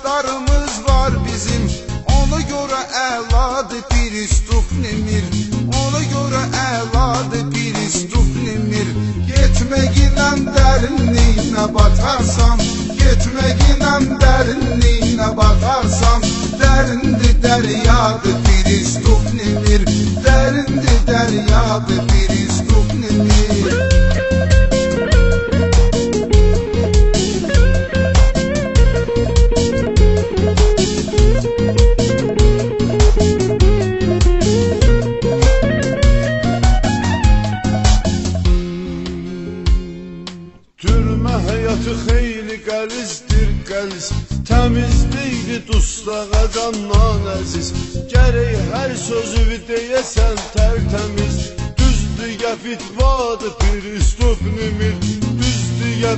Dostlarımız var bizim, ona göre əladır Pristup Nemir. Ona göre əladır Pristup Nemir. Getməklə dərinliyinə batarsan, getməklə dərinliyinə batarsan, dərindir dəryadır Pristup Nemir, dərindir dəryadır Pristup Nemir. Türmə həyatı xeyli qəlizdir qəliz, təmizlikdir dustağa candan əziz. Gərək hər sözü deyəsən tərtəmiz, düzdür ya fitvadır Pristup Nemir, düzdür ya